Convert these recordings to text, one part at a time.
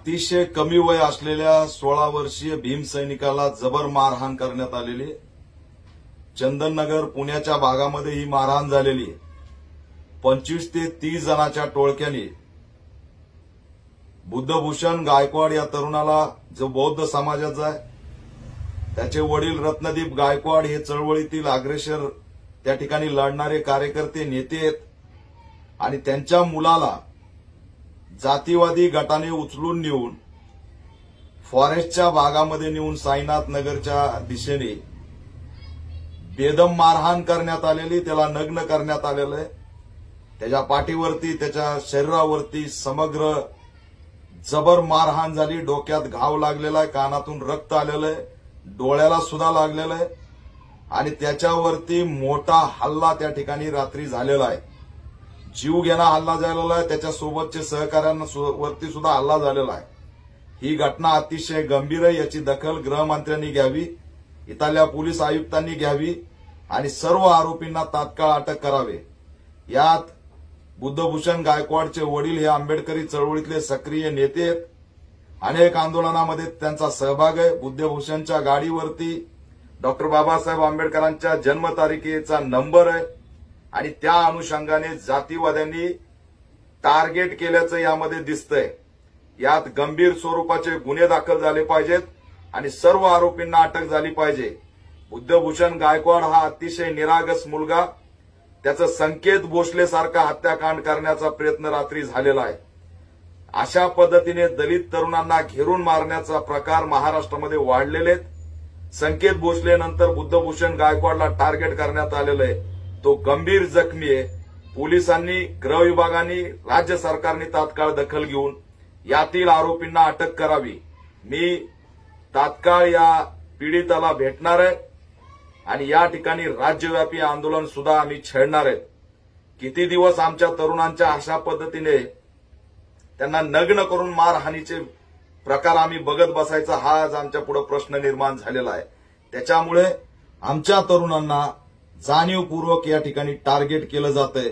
अतिशय कमी वय असलेल्या 16 वर्षीय भीम सैनिकाला जबर मारहाण करण्यात आलेली आहे। चंदननगर पुण्याच्या भागामध्ये ही मारहाण झालेली आहे। 25 ते 30 जणांच्या टोळक्याने बुद्धभूषण गायकवाड या तरुणाला, जो बौद्ध समाजाचा आहे, त्याचे वडील रत्नदीप गायकवाड हे चळवळीतील अग्रेसर त्या ठिकाणी लढणारे कार्यकर्ते नेते आहेत आणि त्यांच्या मुलाला जातीवादी गटाने उचलून नेऊन फॉरेस्टच्या भागामध्ये नेऊन साईनाथ नगरच्या दिशेने बेदम मारहाण करण्यात आलेली, त्याला नग्न करण्यात आलेलं आहे। त्याच्या पाठीवरती, त्याच्या शरीरावरती समग्र जबर मारहाण झाली। डोक्यात घाव लागलेला आहे, कानातून रक्त आलेलं आहे, डोळ्याला सुद्धा लागलेलं आहे आणि त्याच्यावरती मोठा हल्ला त्या ठिकाणी रात्री झालेला आहे। जीव घेणा हल्ला झालेला आहे, त्याच्यासोबतचे सहकाऱ्यांवरती सुद्धा हल्ला झालेला आहे। ही घटना अतिशय गंभीर आहे, याची दखल गृहमंत्र्यांनी घ्यावी, इथल्या पोलीस आयुक्तांनी घ्यावी आणि सर्व आरोपींना तात्काळ अटक करावे। यात बुद्धभूषण गायकवाडचे वडील हे आंबेडकरी चळवळीतले सक्रिय नेते आहेत। अनेक आंदोलनामध्ये त्यांचा सहभाग आहे। बुद्धभूषणच्या गाडीवरती डॉक्टर बाबासाहेब आंबेडकरांच्या जन्मतारखेचा नंबर आहे आणि त्या अनुषंगाने जातीवाद्यांनी टार्गेट केल्याचं यामध्ये दिसतंय। यात गंभीर स्वरूपाचे गुन्हे दाखल झाले पाहिजेत आणि सर्व आरोपींना अटक झाली पाहिजे। बुद्धभूषण गायकवाड हा अतिशय निरागस मुलगा, त्याचं संकेत भोसलेसारखा हत्याकांड करण्याचा प्रयत्न रात्री झालेला आहे। अशा पद्धतीने दलित तरुणांना घेरून मारण्याचा प्रकार महाराष्ट्रामध्ये वाढलेले आहेत। संकेत भोसलेनंतर बुद्धभूषण गायकवाडला टार्गेट करण्यात आलेलं आहे। तो गंभीर जखमी आहे। पोलिसांनी, गृह विभागाने, राज्य सरकारने तात्काळ दखल घेऊन यातील आरोपींना अटक करावी। मी तात्काळ या पीडिताला भेटणार आहे आणि या ठिकाणी राज्यव्यापी आंदोलन सुद्धा आम्ही छेडणार आहेत। किती दिवस आमच्या तरुणांच्या अशा पद्धतीने त्यांना नग्न करून मारहाणीचे प्रकार आम्ही बघत बसायचा, हा आज आमच्या पुढे प्रश्न निर्माण झालेला आहे। त्याच्यामुळे आमच्या तरुणांना जाणीवपूर्वक या ठिकाणी टार्गेट केलं जातंय।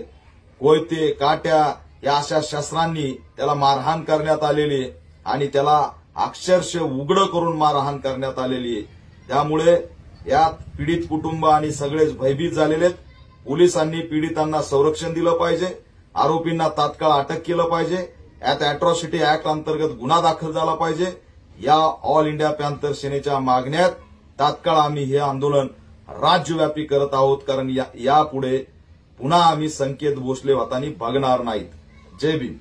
कोयते, काट्या या अशा शस्त्रांनी त्याला मारहाण करण्यात आलेली आहे आणि त्याला अक्षरशः उघडं करून मारहाण करण्यात आलेली आहे। त्यामुळे यात पीडित कुटुंब आणि सगळेच भयभीत झालेले आहेत। पोलिसांनी पीडितांना संरक्षण दिलं पाहिजे, आरोपींना तात्काळ अटक केलं पाहिजे। यात अॅट्रॉसिटी ऍक्ट अंतर्गत गुन्हा दाखल झाला पाहिजे। या ऑल इंडिया पॅंथर सेनेच्या मागण्यात तात्काळ आम्ही हे आंदोलन राज्यव्यापी करत आहोत, कारण यापुढे पुन्हा आम्ही संकेत भोसले होताना बघणार नाहीत। जय भीम।